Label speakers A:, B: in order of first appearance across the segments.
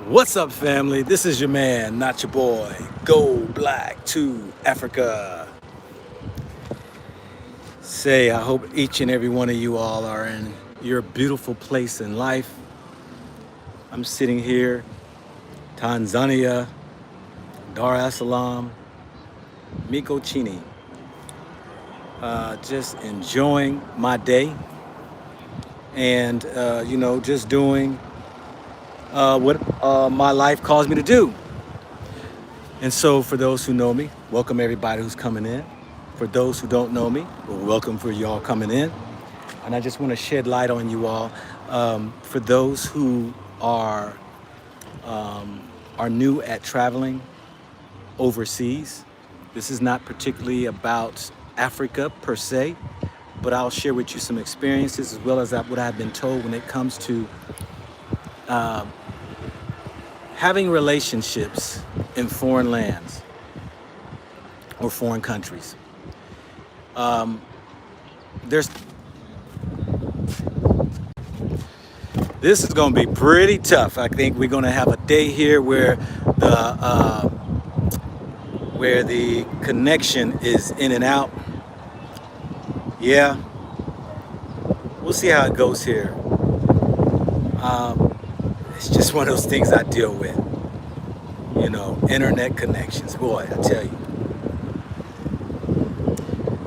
A: What's up, family? This is your man, not your boy. Go Black to Africa. I hope each and every one of you all are in your beautiful place in life. I'm sitting here, Tanzania, Dar es Salaam, Mikochini, just enjoying my day and, just doing what my life calls me to do. And so for those who know me, welcome everybody who's coming in. For those who don't know me, well, welcome for y'all coming in. And I just want to shed light on you all. For those who are new at traveling overseas, this is not particularly about Africa per se, but I'll share with you some experiences as well as what I've been told when it comes to having relationships in foreign lands or foreign countries. This is going to be pretty tough. I think we're going to have a day here where the connection is in and out. Yeah, we'll see how it goes here. It's just one of those things I deal with. Internet connections. Boy, I tell you.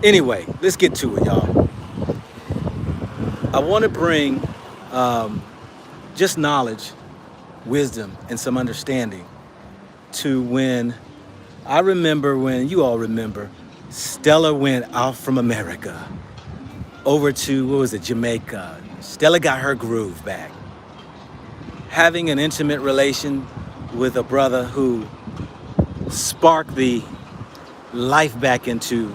A: Anyway, let's get to it, y'all. I want to bring just knowledge, wisdom, and some understanding to when you all remember, Stella went out from America over to, Jamaica. Stella got her groove back. Having an intimate relation with a brother who sparked the life back into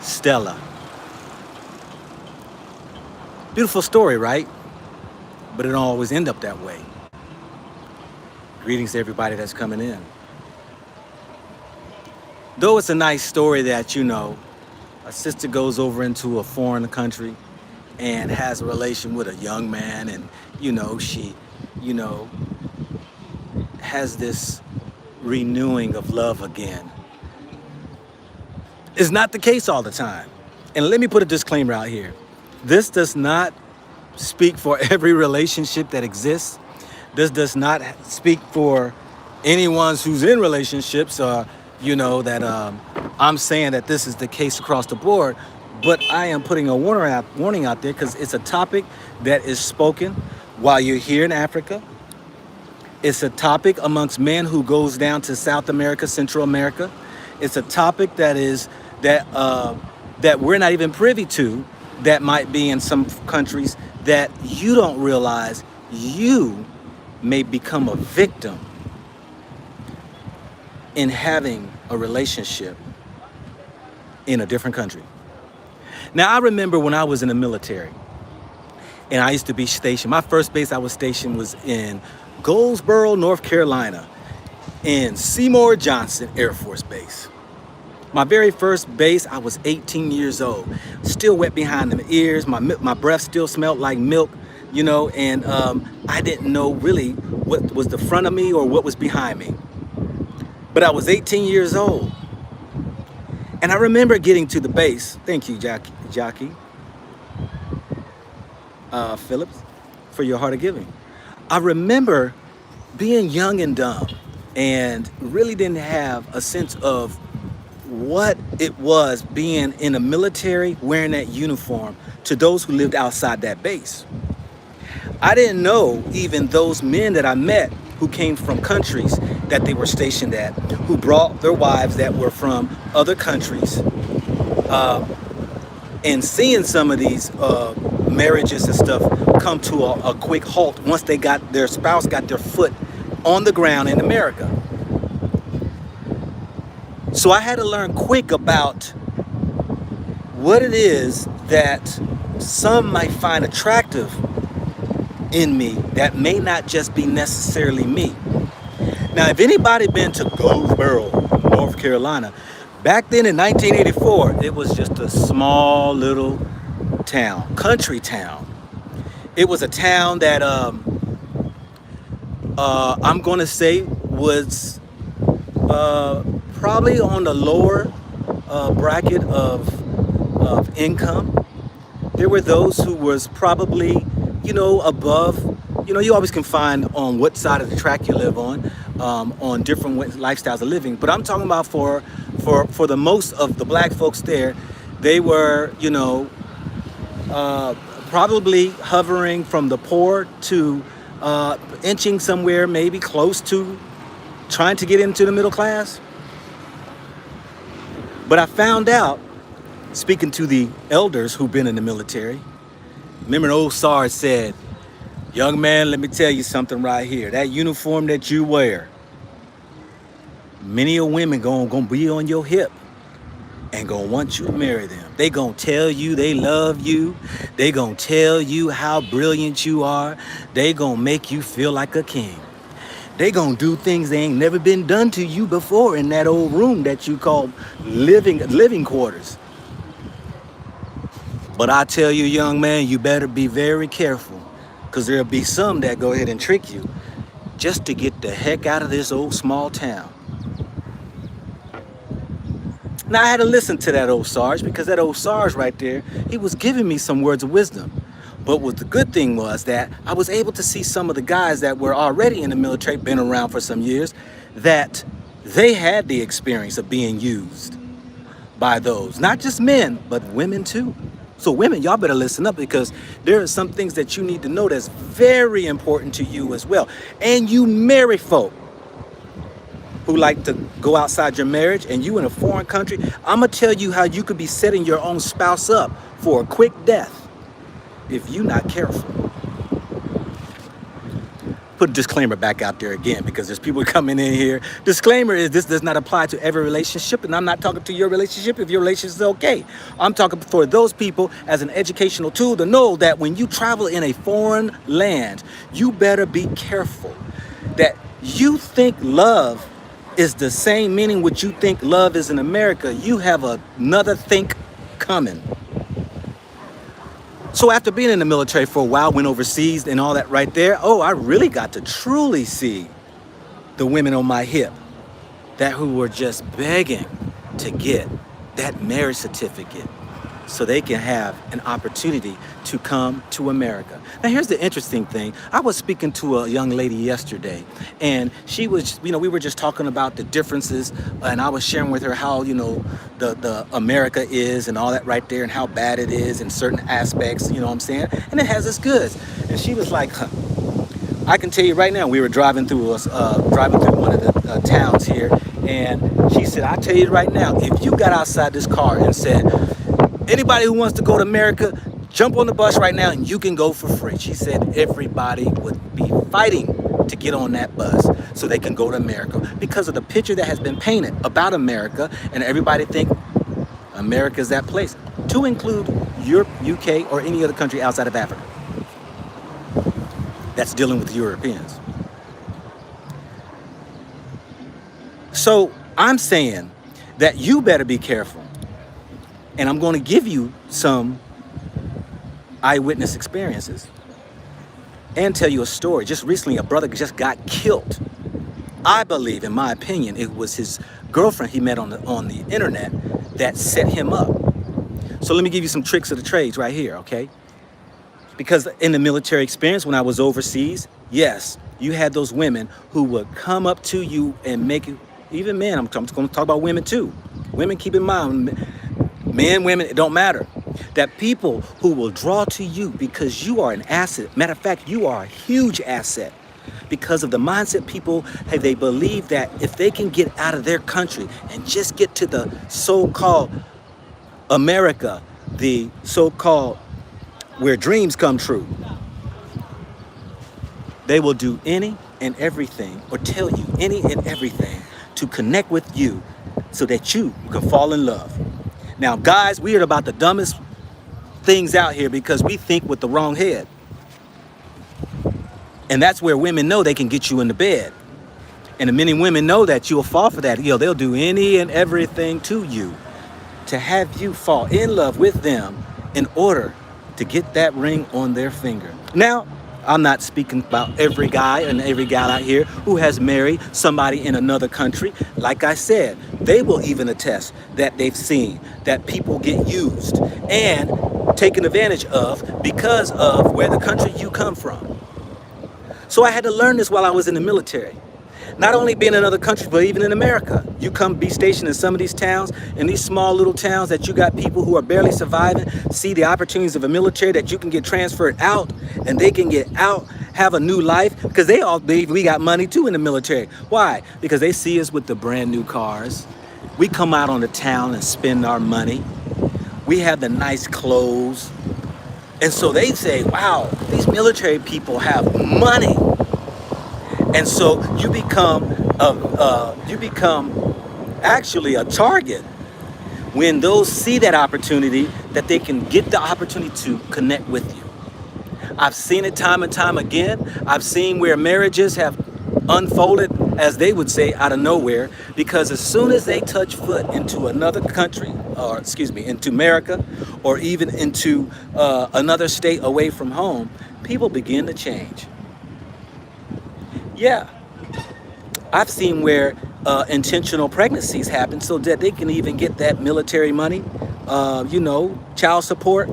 A: Stella. Beautiful story, right? But it don't always end up that way. Greetings to everybody that's coming in. Though it's a nice story that, a sister goes over into a foreign country and has a relation with a young man and, she, has this renewing of love again. It's not the case all the time. And let me put a disclaimer out here. This does not speak for every relationship that exists. This does not speak for anyone who's in relationships, that I'm saying that this is the case across the board. But I am putting a warning out there because it's a topic that is spoken while you're here in Africa. It's a topic amongst men who goes down to South America, Central America. It's a topic that we're not even privy to, that might be in some countries that you don't realize you may become a victim in having a relationship in a different country. Now, I remember when I was in the military and I used to be stationed. My first base I was stationed was in Goldsboro, North Carolina, in Seymour Johnson Air Force Base. My very first base, I was 18 years old, still wet behind the ears. My breath still smelled like milk, and I didn't know really what was the front of me or what was behind me. But I was 18 years old. And I remember getting to the base. Thank you, Jackie Phillips, for your heart of giving. I remember being young and dumb and really didn't have a sense of what it was being in the military, wearing that uniform, to those who lived outside that base. I didn't know even those men that I met who came from countries that they were stationed at, who brought their wives that were from other countries, and seeing some of these marriages and stuff come to a quick halt once their spouse got their foot on the ground in America. So I had to learn quick about what it is that some might find attractive in me that may not just be necessarily me. Now, if anybody been to Goldsboro, North Carolina, back then in 1984, it was just a small little town, country town. It was a town that I'm going to say was probably on the lower bracket of income. There were those who was probably, above. You always can find on what side of the track you live on different lifestyles of living. But I'm talking about for the most of the black folks there, they were, probably hovering from the poor to inching somewhere maybe close to trying to get into the middle class. But I found out, speaking to the elders who've been in the military, remember an old Sarge said, young man, let me tell you something right here. That uniform that you wear, many of women gonna be on your hip and gonna want you to marry them. They gonna tell you they love you. They gonna tell you how brilliant you are. They gonna make you feel like a king. They gonna do things they ain't never been done to you before in that old room that you call living quarters. But I tell you, young man, you better be very careful, because there'll be some that go ahead and trick you just to get the heck out of this old small town. Now, I had to listen to that old Sarge, because that old Sarge right there, he was giving me some words of wisdom. But what the good thing was that I was able to see some of the guys that were already in the military, been around for some years, that they had the experience of being used by those, not just men, but women too. So women, y'all better listen up, because there are some things that you need to know that's very important to you as well. And you marry folk who like to go outside your marriage, and you in a foreign country, I'm gonna tell you how you could be setting your own spouse up for a quick death if you're not careful. Put a disclaimer back out there again, because there's people coming in here. Disclaimer is this does not apply to every relationship, and I'm not talking to your relationship if your relationship is okay. I'm talking for those people as an educational tool to know that when you travel in a foreign land, you better be careful that you think love is the same meaning what you think love is in America. You have another think coming. So after being in the military for a while, went overseas and all that right there, I really got to truly see the women on my hip that who were just begging to get that marriage certificate so they can have an opportunity to come to America. Now, here's the interesting thing. I was speaking to a young lady yesterday, and she was, we were just talking about the differences, and I was sharing with her how, the America is and all that right there, and how bad it is in certain aspects, you know what I'm saying? And it has its goods. And she was like, I can tell you right now, we were driving through one of the towns here, and she said, I tell you right now, if you got outside this car and said, anybody who wants to go to America, jump on the bus right now and you can go for free. She said everybody would be fighting to get on that bus so they can go to America because of the picture that has been painted about America, and everybody think America is that place, to include Europe, UK, or any other country outside of Africa that's dealing with Europeans. So I'm saying that you better be careful. And I'm going to give you some eyewitness experiences and tell you a story. Just recently, a brother just got killed. I believe, in my opinion, it was his girlfriend he met on the internet that set him up. So let me give you some tricks of the trades right here, okay? Because in the military experience, when I was overseas, yes, you had those women who would come up to you and make you, even men, I'm going to talk about women too. Women, keep in mind, men, women, it don't matter. That people who will draw to you because you are an asset. Matter of fact, you are a huge asset. Because of the mindset people have, they believe that if they can get out of their country and just get to the so-called America, the so-called where dreams come true, they will do any and everything, or tell you any and everything to connect with you so that you can fall in love. Now, guys, we are about the dumbest things out here because we think with the wrong head. And that's where women know they can get you in the bed. And many women know that you'll fall for that. They'll do any and everything to you to have you fall in love with them in order to get that ring on their finger. Now, I'm not speaking about every guy and every gal out here who has married somebody in another country. Like I said, they will even attest that they've seen that people get used and taken advantage of because of where the country you come from. So I had to learn this while I was in the military. Not only being in other countries, but even in America. You come be stationed in some of these towns, in these small little towns that you got people who are barely surviving, see the opportunities of a military that you can get transferred out and they can get out, have a new life, because they all believe we got money too in the military. Why? Because they see us with the brand new cars. We come out on the town and spend our money. We have the nice clothes. And so they say, wow, these military people have money. And so you become actually a target when those see that opportunity, that they can get the opportunity to connect with you. I've seen it time and time again. I've seen where marriages have unfolded, as they would say, out of nowhere, because as soon as they touch foot into another country, or excuse me, into America, or even into another state away from home, people begin to change. Yeah, I've seen where intentional pregnancies happen so that they can even get that military money, child support,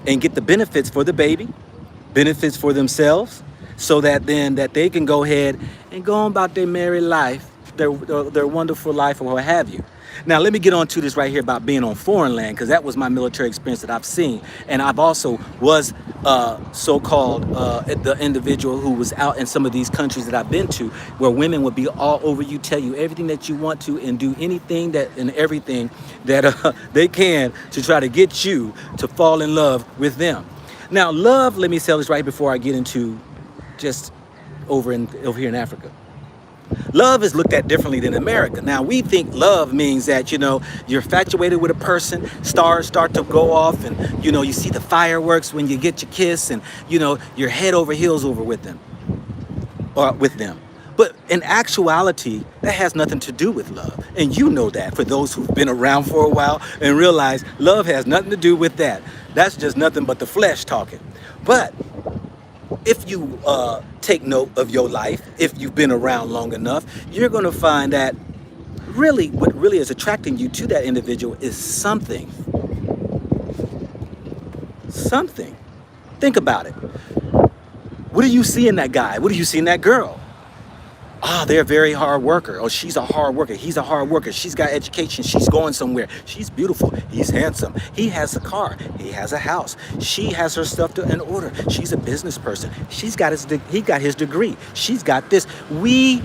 A: and get the benefits for the baby, benefits for themselves, so that then that they can go ahead and go on about their married life, their wonderful life, or what have you. Now, let me get on to this right here about being on foreign land, because that was my military experience that I've seen. And I've also was so-called the individual who was out in some of these countries that I've been to, where women would be all over you, tell you everything that you want to, and do anything that and everything that they can to try to get you to fall in love with them. Now, love, let me say this right before I get into just over here in Africa. Love is looked at differently than America. Now, we think love means that, you're infatuated with a person, stars start to go off, and, you see the fireworks when you get your kiss, and, you're head over heels over with them, or with them. But in actuality, that has nothing to do with love. And you know that, for those who've been around for a while and realize love has nothing to do with that. That's just nothing but the flesh talking. But if you take note of your life, if you've been around long enough, you're going to find that really what really is attracting you to that individual is something. Something. Think about it. What do you see in that guy? What do you see in that girl? They're a very hard worker. Oh, she's a hard worker. He's a hard worker. She's got education. She's going somewhere. She's beautiful. He's handsome. He has a car. He has a house. She has her stuff in order. She's a business person. He got his degree. She's got this. We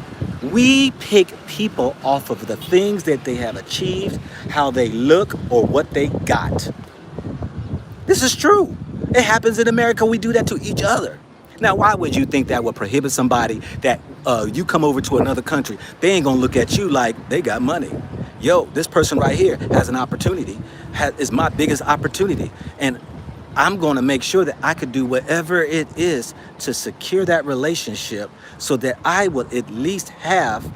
A: pick people off of the things that they have achieved, how they look, or what they got. This is true. It happens in America. We do that to each other. Now, why would you think that would prohibit somebody that you come over to another country? They ain't gonna look at you like they got money. Yo, this person right here has an opportunity, is my biggest opportunity. And I'm gonna make sure that I could do whatever it is to secure that relationship so that I will at least have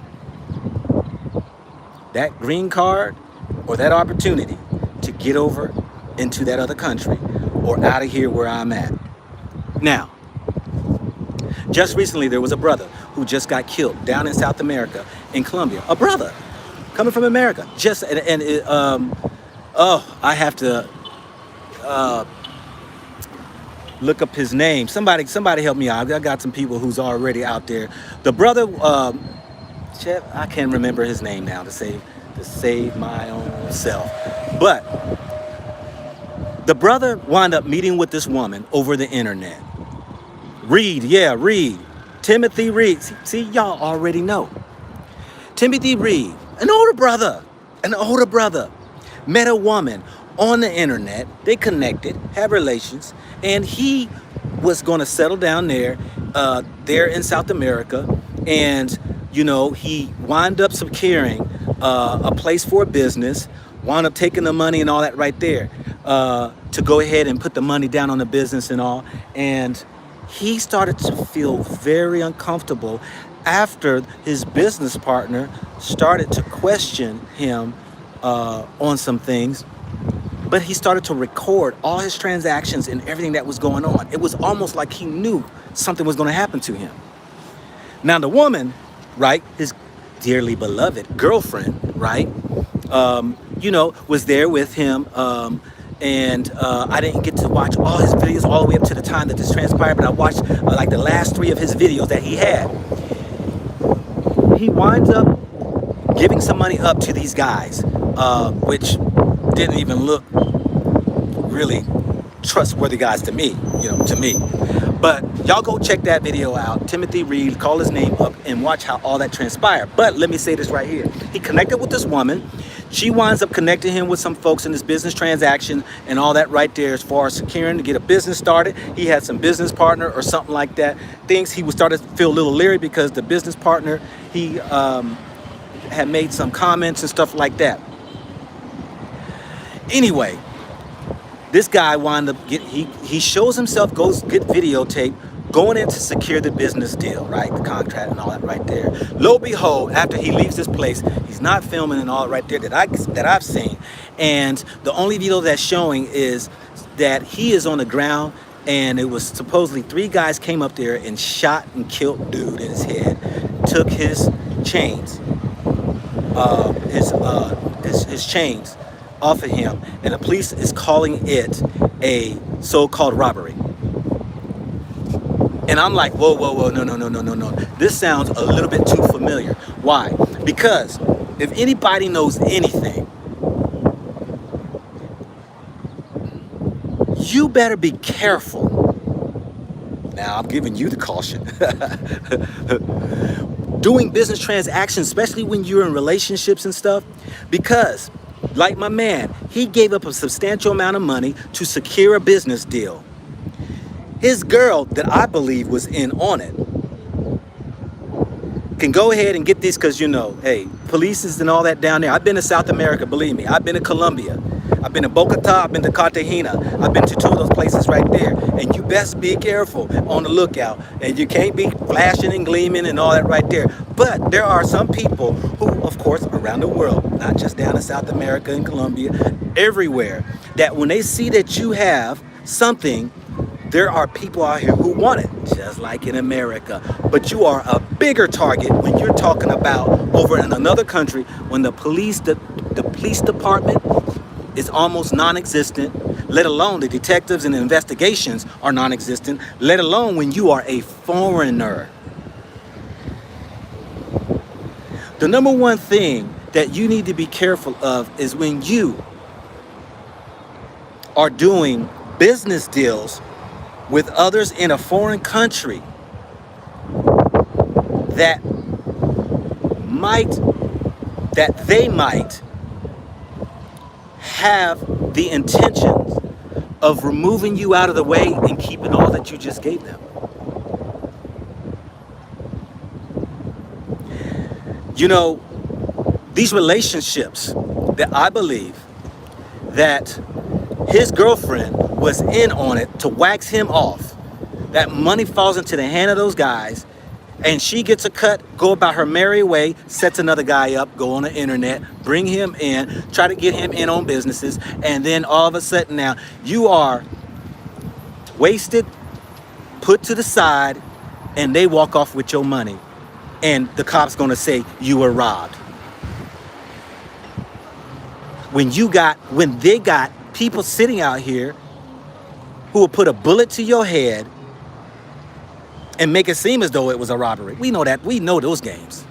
A: that green card or that opportunity to get over into that other country or out of here where I'm at. Now, just recently, there was a brother who just got killed down in South America, in Colombia. A brother coming from America. I have to look up his name. Somebody help me out. I got some people who's already out there. The brother, I can't remember his name now to save my own self. But the brother wound up meeting with this woman over the internet. Reed. Timothy Reed. See, y'all already know. Timothy Reed, an older brother, met a woman on the internet. They connected, had relations, and he was going to settle down there in South America. And, he wound up securing a place for a business, wound up taking the money and all that right there to go ahead and put the money down on the business and all. And he started to feel very uncomfortable after his business partner started to question him on some things. But he started to record all his transactions and everything that was going on. It was almost like he knew something was going to happen to him. Now the woman, right, his dearly beloved girlfriend, right, was there with him. And I didn't get to watch all his videos all the way up to the time that this transpired, but I watched like the last 3 of his videos that he had. He winds up giving some money up to these guys, which didn't even look really trustworthy guys to me, But y'all go check that video out. Timothy Reed, call his name up and watch how all that transpired. But let me say this right here. He connected with this woman. She winds up connecting him with some folks in this business transaction and all that right there as far as securing to get a business started. He had some business partner or something like that. Things he was starting to feel a little leery because the business partner, he had made some comments and stuff like that. Anyway, this guy wound up he shows himself, goes get videotape, going in to secure the business deal, right? The contract and all that right there. Lo behold, after he leaves this place, he's not filming and all right there that I've seen. And the only video that's showing is that he is on the ground, and it was supposedly 3 guys came up there and shot and killed dude in his head, took his chains, his chains off of him, and the police is calling it a so-called robbery. And I'm like, whoa, no. This sounds a little bit too familiar. Why? Because if anybody knows anything, you better be careful. Now, I'm giving you the caution. Doing business transactions, especially when you're in relationships and stuff, because like my man, he gave up a substantial amount of money to secure a business deal. His girl, that I believe was in on it, can go ahead and get these, because hey, police and all that down there. I've been to South America, believe me. I've been to Colombia. I've been to Bogota. I've been to Cartagena. I've been to 2 of those places right there. And you best be careful, on the lookout. And you can't be flashing and gleaming and all that right there. But there are some people who, of course, around the world, not just down in South America and Colombia, everywhere, that when they see that you have something, there are people out here who want it, just like in America. But you are a bigger target when you're talking about over in another country, when the police department is almost non-existent, let alone the detectives and the investigations are non-existent, let alone when you are a foreigner. The number one thing that you need to be careful of is when you are doing business deals with others in a foreign country that they might have the intentions of removing you out of the way and keeping all that you just gave them. These relationships that I believe that his girlfriend was in on it to wax him off. That money falls into the hand of those guys, and she gets a cut, go about her merry way, sets another guy up, go on the internet, bring him in, try to get him in on businesses, and then all of a sudden now you are wasted, put to the side, and they walk off with your money, and the cop's gonna say you were robbed. When they got people sitting out here who will put a bullet to your head and make it seem as though it was a robbery. We know that. We know those games.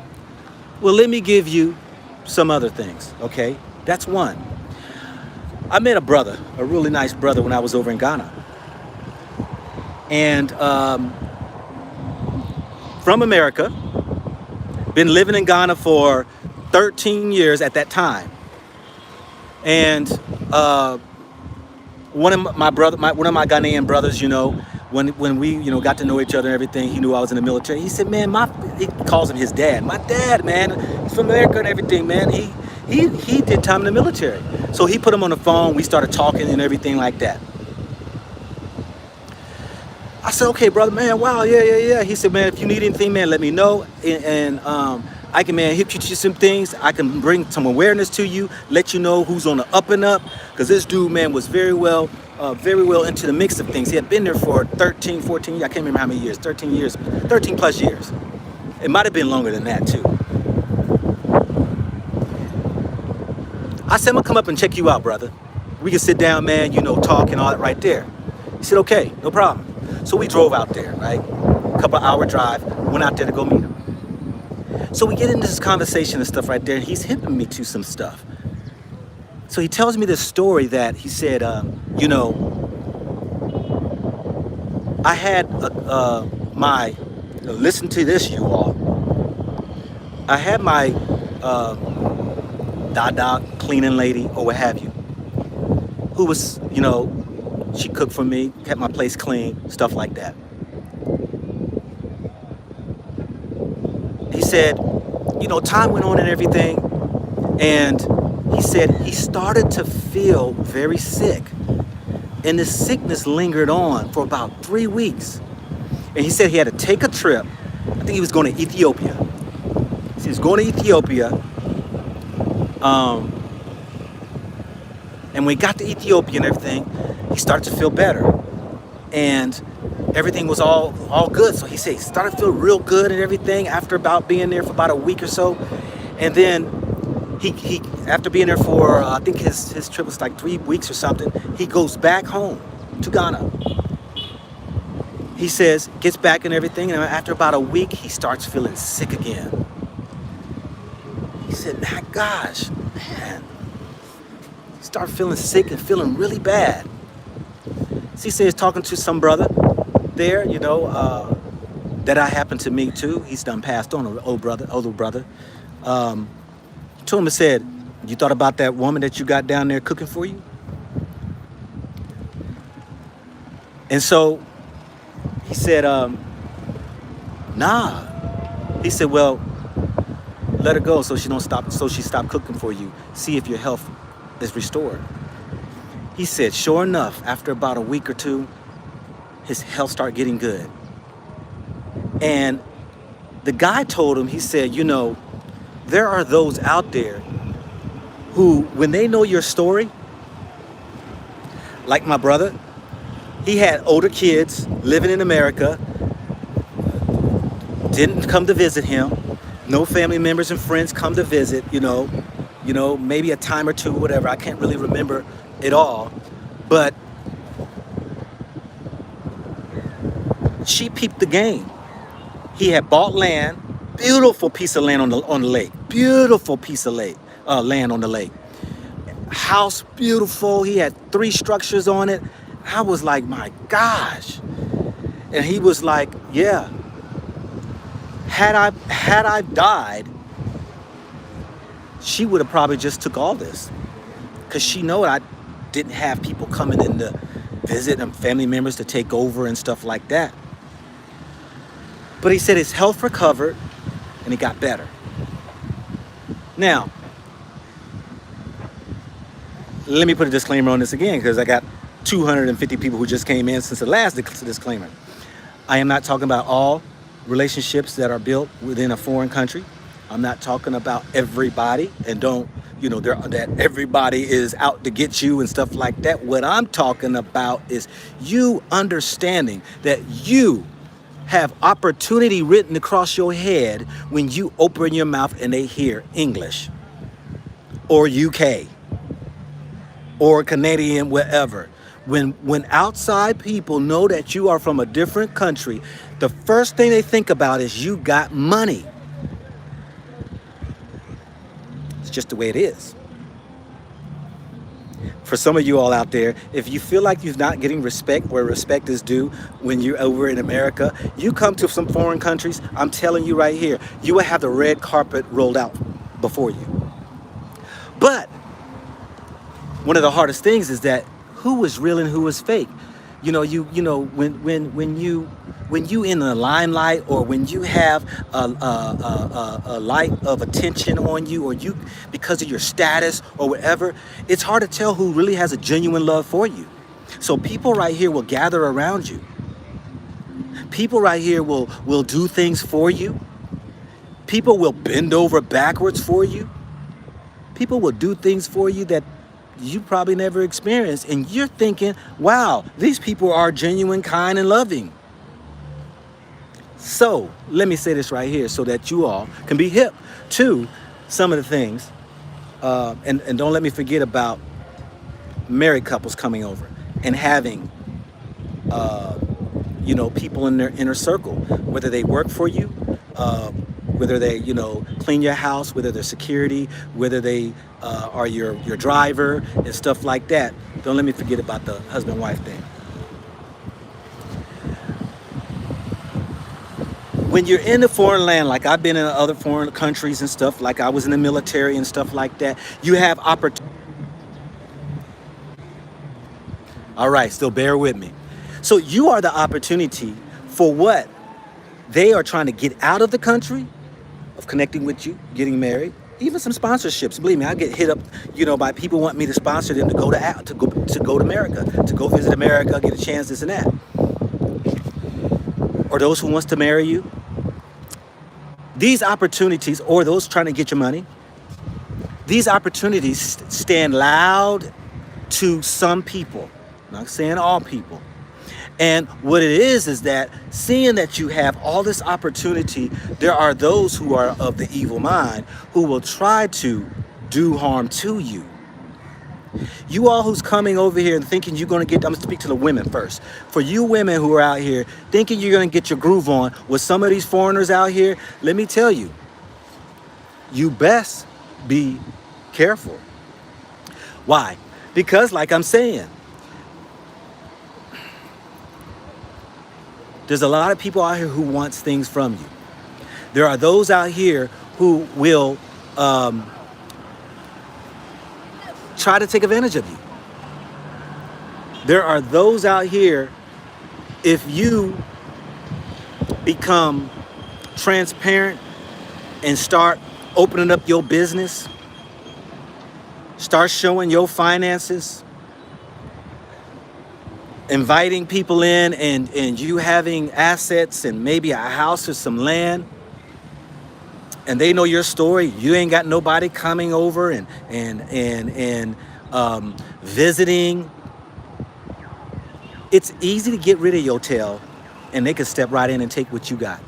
A: Well, let me give you some other things, okay? That's one. I met a brother, a really nice brother, when I was over in Ghana. And from America, been living in Ghana for 13 years at that time. And one of my Ghanaian brothers, when we, got to know each other and everything, he knew I was in the military. He said, man, he calls him his dad. My dad, man, he's from America and everything, man. He did time in the military. So he put him on the phone. We started talking and everything like that. I said, okay, brother, man, wow, yeah. He said, man, if you need anything, man, let me know. And I can, man, hit you to some things. I can bring some awareness to you, let you know who's on the up and up. Because this dude, man, was very well into the mix of things. He had been there for 13, 14 years. I can't remember how many years, 13 years, 13 plus years. It might have been longer than that too. I said, I'm gonna come up and check you out, brother. We can sit down, man, talk and all that right there. He said, okay, no problem. So we drove out there, right? A couple hour drive, went out there to go meet him. So we get into this conversation and stuff right there, and he's hipping me to some stuff. So he tells me this story that he said, I had listen to this, you all. I had my Dada cleaning lady or what have you, who was, she cooked for me, kept my place clean, stuff like that. He said, time went on and everything, and he said he started to feel very sick, and the sickness lingered on for about 3 weeks. And he said he had to take a trip. I think he was going to Ethiopia. He was going to Ethiopia. And when he got to Ethiopia and everything, he started to feel better. And everything was all good. So he said he started to feel real good and everything after about being there for about a week or so. And then he after being there for, I think his trip was like 3 weeks or something, he goes back home to Ghana. He says, gets back and everything, and after about a week, he starts feeling sick again. He said, my gosh, man. He started feeling sick and feeling really bad. So he says, talking to some brother there, that I happened to meet too. He's done passed on, an older brother. To him and said, you thought about that woman that you got down there cooking for you? And so he said, nah. He said, well, let her go so she stopped cooking for you. See if your health is restored. He said, sure enough, after about a week or two, his health started getting good. And the guy told him, he said, there are those out there who, when they know your story, like my brother, he had older kids living in America, didn't come to visit him, no family members and friends come to visit, maybe a time or two, whatever. I can't really remember it all, but she peeped the game. He had bought land, beautiful piece of land on the lake, beautiful piece of land on the lake. House, beautiful. He had 3 structures on it. I was like, my gosh. And he was like, yeah. Had I died, she would have probably just took all this, because she know I didn't have people coming in to visit and family members to take over and stuff like that. But he said his health recovered and he got better. Now, let me put a disclaimer on this again, because I got 250 people who just came in since the last disclaimer. I am not talking about all relationships that are built within a foreign country. I'm not talking about everybody, and that everybody is out to get you and stuff like that. What I'm talking about is you understanding that you have opportunity written across your head when you open your mouth and they hear English or UK or Canadian, wherever. When outside people know that you are from a different country, the first thing they think about is you got money. It's just the way it is. For some of you all out there, if you feel like you're not getting respect where respect is due when you're over in America, you come to some foreign countries, I'm telling you right here, you will have the red carpet rolled out before you. But one of the hardest things is that who is real and who is fake. When you in the limelight, or when you have a light of attention on you, or you because of your status or whatever, it's hard to tell who really has a genuine love for you. So people right here will gather around you. People right here will do things for you. People will bend over backwards for you. People will do things for you that you probably never experienced. And you're thinking, wow, these people are genuine, kind, and loving. So let me say this right here so that you all can be hip to some of the things. And don't let me forget about married couples coming over and having, people in their inner circle, whether they work for you, whether they, clean your house, whether they're security, whether they are your driver and stuff like that. Don't let me forget about the husband-wife thing. When you're in a foreign land, like I've been in other foreign countries and stuff, like I was in the military and stuff like that, you have opportunity. All right, still bear with me. So you are the opportunity for what they are trying to get out of the country, of connecting with you, getting married, even some sponsorships. Believe me, I get hit up, by people wanting me to sponsor them to go to America, to go visit America, get a chance, this and that. Or those who wants to marry you. These opportunities, or those trying to get your money, these opportunities stand loud to some people. I'm not saying all people. And what it is that seeing that you have all this opportunity, there are those who are of the evil mind who will try to do harm to you. You all who's coming over here and thinking you're going to get, I'm going to speak to the women first. For you women who are out here thinking you're going to get your groove on with some of these foreigners out here, let me tell you, you best be careful. Why? Because like I'm saying, there's a lot of people out here who wants things from you. There are those out here who will try to take advantage of you. There are those out here, if you become transparent and start opening up your business, start showing your finances, inviting people in, and you having assets and maybe a house or some land, and they know your story. You ain't got nobody coming over and visiting. It's easy to get rid of your tail, and they can step right in and take what you got.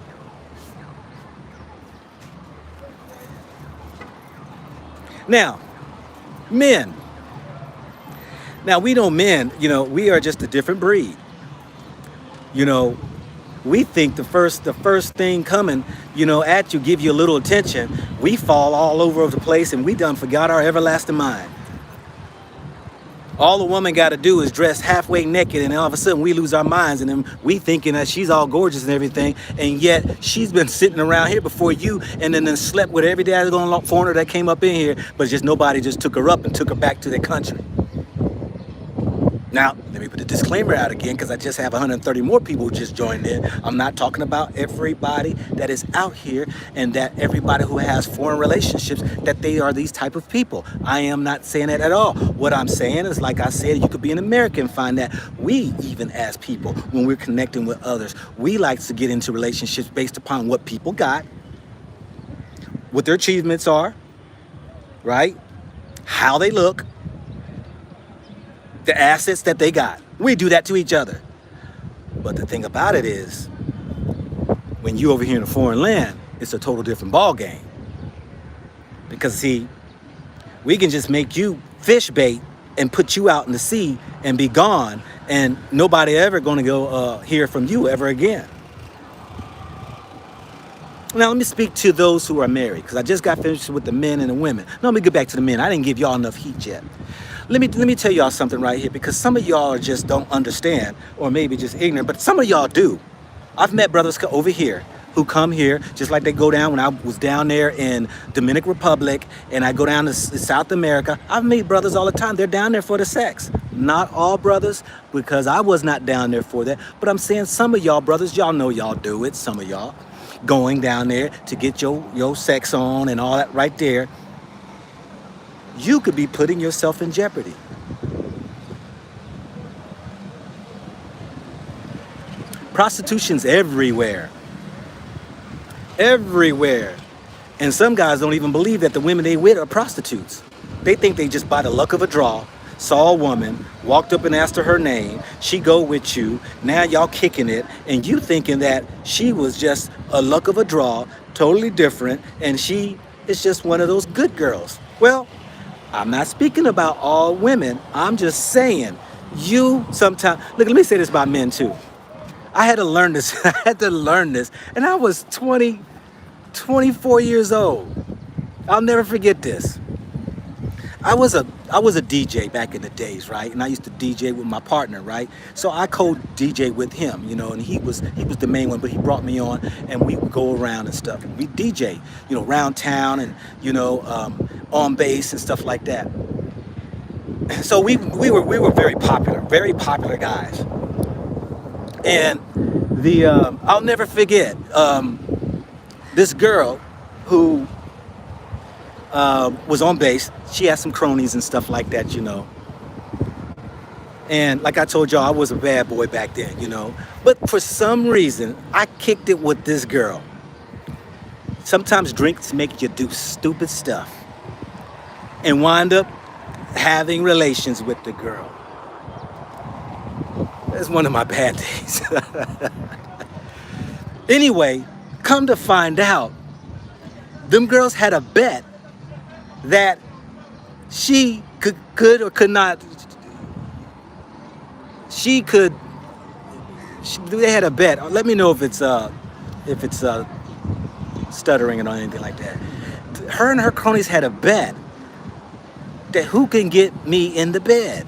A: Now, men. Now, we know men, we are just a different breed. We think the first thing coming, at you, give you a little attention, we fall all over the place and we done forgot our everlasting mind. All a woman got to do is dress halfway naked, and all of a sudden we lose our minds, and then we thinking that she's all gorgeous and everything, and yet she's been sitting around here before you, and then slept with every daggone foreigner that came up in here, but just nobody just took her up and took her back to their country. Now, let me put a disclaimer out again, because I just have 130 more people who just joined in. I'm not talking about everybody that is out here and that everybody who has foreign relationships, that they are these type of people. I am not saying that at all. What I'm saying is, like I said, you could be an American and find that we, even as people, when we're connecting with others, we like to get into relationships based upon what people got, what their achievements are, right? How they look, the assets that they got. We do that to each other. But the thing about it is, when you over here in a foreign land, it's a total different ball game. Because see, we can just make you fish bait and put you out in the sea and be gone, and nobody ever gonna go hear from you ever again. Now let me speak to those who are married, because I just got finished with the men and the women. Now let me get back to the men. I didn't give y'all enough heat yet. Let me tell y'all something right here, because some of y'all just don't understand, or maybe just ignorant, but some of y'all do. I've met brothers over here who come here just like they go down when I was down there in Dominican Republic, and I go down to South America. I've met brothers all the time. They're down there for the sex. Not all brothers, because I was not down there for that. But I'm saying some of y'all brothers, y'all know y'all do it. Some of y'all going down there to get your sex on and all that right there. You could be putting yourself in jeopardy. Prostitution's everywhere. Everywhere. And some guys don't even believe that the women they with are prostitutes. They think they just by the luck of a draw saw a woman, walked up and asked her name, she go with you, now y'all kicking it, and you thinking that she was just a luck of a draw, totally different, and she is just one of those good girls. Well, I'm not speaking about all women. I'm just saying, you sometimes, look, let me say this about men too. I had to learn this. I had to learn this. And I was 24 years old. I'll never forget this. I was a DJ back in the days, right? And I used to DJ with my partner, right? So I co-DJ with him, and he was the main one, but he brought me on, and we would go around and stuff. And we DJ, around town, and on bass and stuff like that. So we were very popular guys. And I'll never forget this girl who was on bass. She had some cronies and stuff like that, And like I told y'all, I was a bad boy back then, But for some reason, I kicked it with this girl. Sometimes drinks make you do stupid stuff. And wind up having relations with the girl. That's one of my bad days. Anyway, come to find out, them girls had a bet that she could or could not. They had a bet. Let me know if it's stuttering or anything like that. Her and her cronies had a bet that who can get me in the bed.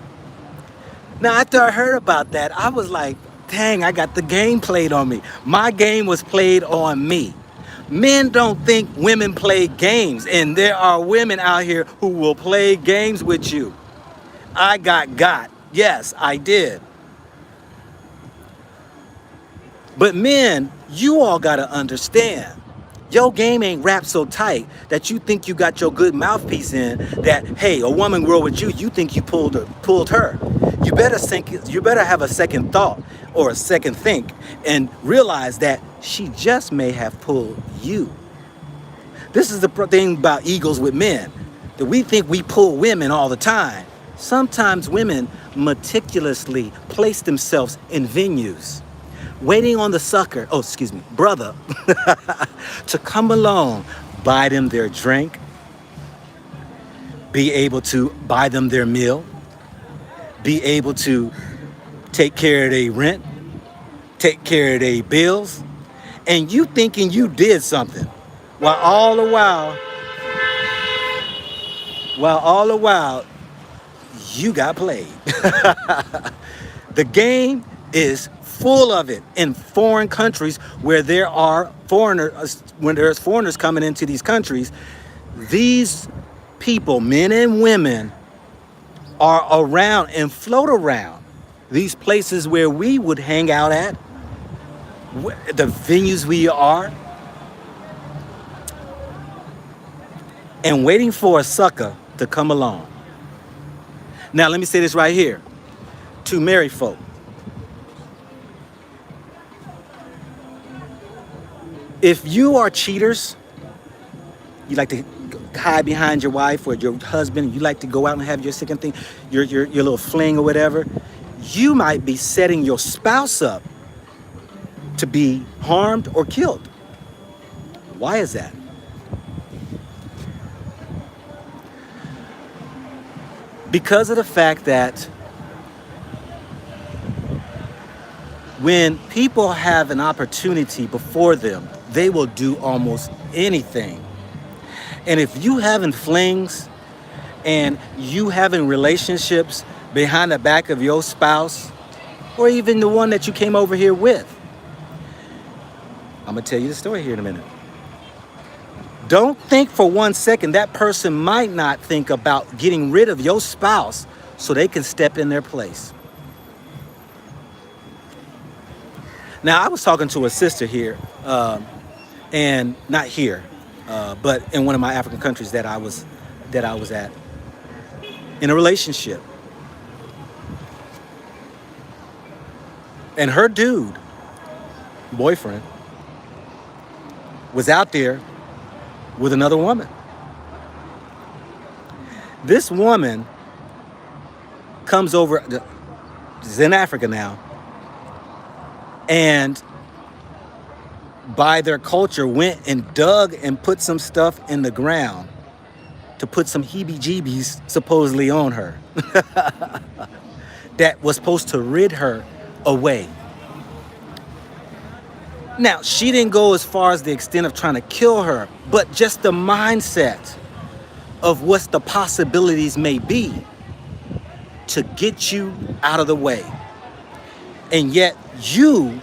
A: Now, after I heard about that, I was like, dang, I got the game played on me. My game was played on me. Men don't think women play games, and there are women out here who will play games with you. I got. Yes, I did. But men, you all gotta understand, your game ain't wrapped so tight that you think you got your good mouthpiece in, that, hey, a woman grow with you, you think you pulled her. You better have a second thought or a second think and realize that she just may have pulled you. This is the thing about egos with men, that we think we pull women all the time. Sometimes women meticulously place themselves in venues, waiting on the brother, to come along, buy them their drink, be able to buy them their meal, be able to take care of their rent, take care of their bills, and you thinking you did something, while all the while you got played. The game is full of it in foreign countries where there are foreigners. When there's foreigners coming into these countries, these people, men and women, are around and float around these places where we would hang out at, the venues we are, and waiting for a sucker to come along. Now, let me say this right here to married folk. If you are cheaters, you like to hide behind your wife or your husband, you like to go out and have your second thing, your little fling or whatever, you might be setting your spouse up to be harmed or killed. Why is that? Because of the fact that when people have an opportunity before them, they will do almost anything. And if you having flings and you having relationships behind the back of your spouse, or even the one that you came over here with, I'm gonna tell you the story here in a minute. Don't think for 1 second that person might not think about getting rid of your spouse so they can step in their place. Now, I was talking to a sister here, and not here, but in one of my African countries that I was at, in a relationship. And her boyfriend, was out there with another woman. This woman comes over, is in Africa now, and by their culture went and dug and put some stuff in the ground to put some heebie-jeebies supposedly on her that was supposed to rid her away. Now, she didn't go as far as the extent of trying to kill her, but just the mindset of what the possibilities may be to get you out of the way. And yet you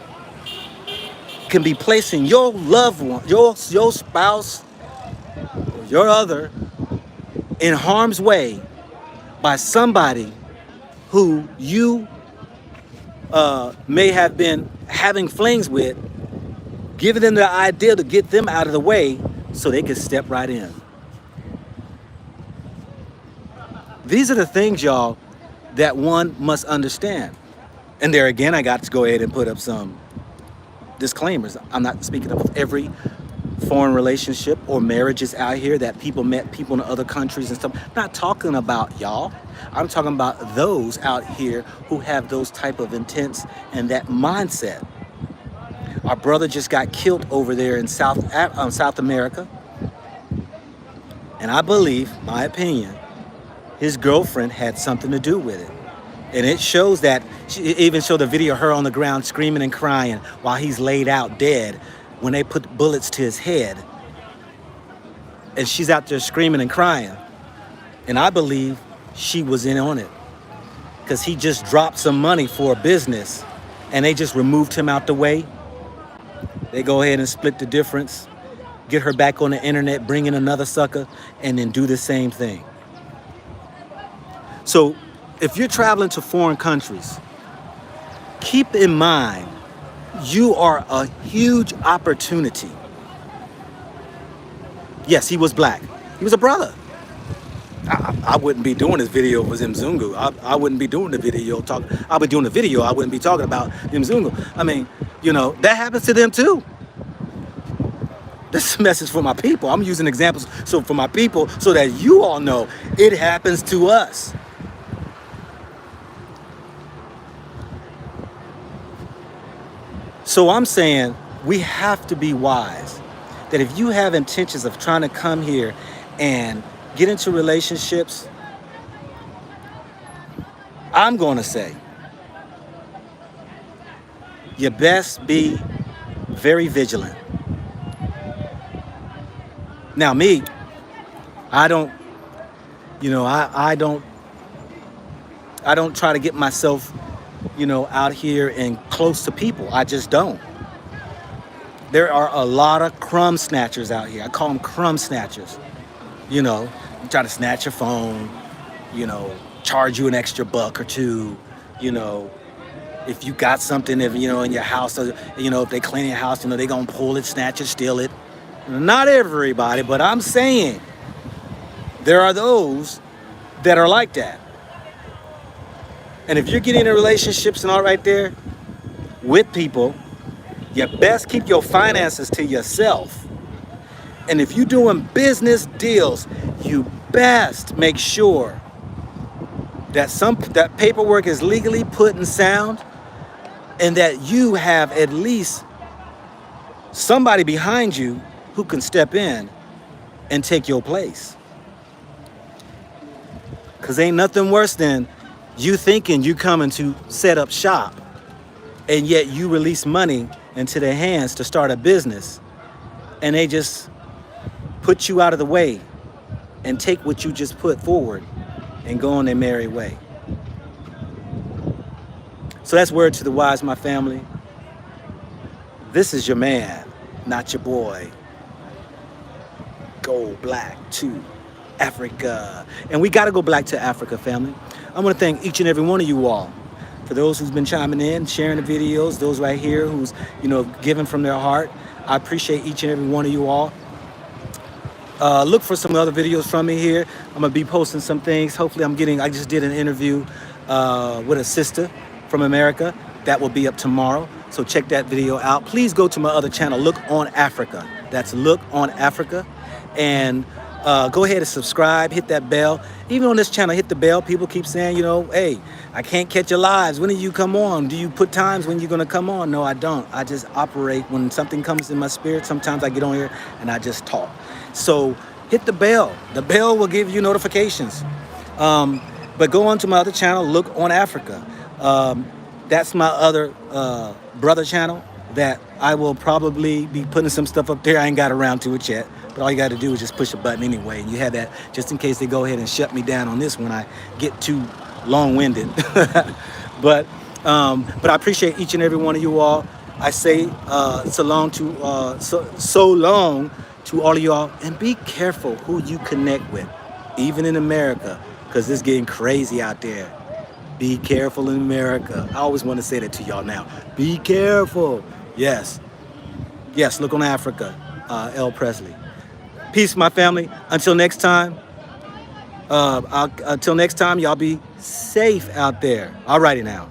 A: can be placing your loved one, your spouse, or your other in harm's way by somebody who you may have been having flings with, giving them the idea to get them out of the way so they can step right in. These are the things, y'all, that one must understand. And there again, I got to go ahead and put up some disclaimers. I'm not speaking of every foreign relationship or marriages out here that people met people in other countries and stuff. I'm not talking about y'all. I'm talking about those out here who have those type of intents and that mindset. Our brother just got killed over there in South America. And I believe, my opinion, his girlfriend had something to do with it. And it shows that, she even showed a video of her on the ground screaming and crying while he's laid out dead when they put bullets to his head. And she's out there screaming and crying. And I believe she was in on it because he just dropped some money for a business and they just removed him out the way. They go ahead and split the difference, get her back on the internet, bring in another sucker, and then do the same thing. So if you're traveling to foreign countries, keep in mind, you are a huge opportunity. Yes, he was black. He was a brother. I wouldn't be doing this video with Mzungu. I wouldn't be doing the video I'll be doing the video. I wouldn't be talking about Mzungu. I mean, you know, that happens to them too. This is a message for my people. I'm using examples for my people so that you all know it happens to us. So I'm saying we have to be wise that if you have intentions of trying to come here and get into relationships, I'm going to say you best be very vigilant. Now me, I don't try to get myself, out here and close to people. I just don't. There are a lot of crumb snatchers out here. I call them crumb snatchers. You try to snatch your phone, charge you an extra $1 or $2, if you got something, in your house, if they clean your house, they gonna pull it, snatch it, steal it. Not everybody, but I'm saying there are those that are like that. And if you're getting into relationships and all right there with people, you best keep your finances to yourself. And if you're doing business deals, you best make sure that paperwork is legally put in sound and that you have at least somebody behind you who can step in and take your place. Because ain't nothing worse than you thinking you coming to set up shop and yet you release money into their hands to start a business and they just put you out of the way and take what you just put forward and go on their merry way. So that's word to the wise, my family. This is your man, not your boy. Go black to Africa. And we got to go black to Africa, family. I want to thank each and every one of you all. For those who's been chiming in, sharing the videos, those right here who's, giving from their heart. I appreciate each and every one of you all. Look for some other videos from me here. I'm going to be posting some things. Hopefully I just did an interview with a sister from America. That will be up tomorrow. So check that video out. Please go to my other channel, Look on Africa. That's Look on Africa. And go ahead and subscribe, hit that bell. Even on this channel, hit the bell. People keep saying, hey, I can't catch your lives. When do you come on? Do you put times when you're going to come on? No, I don't. I just operate when something comes in my spirit. Sometimes I get on here and I just talk. So hit the bell. The bell will give you notifications. But go on to my other channel, Look on Africa. That's my other brother channel that I will probably be putting some stuff up there. I ain't got around to it yet, but all you got to do is just push a button anyway. And you have that just in case they go ahead and shut me down on this when I get too long-winded. but I appreciate each and every one of you all. I say so long to all of y'all, and be careful who you connect with, even in America, because it's getting crazy out there. Be careful in America. I always want to say that to y'all now. Be careful. Yes, look on Africa. L. Presley. Peace, my family. Until next time, y'all be safe out there. All righty now.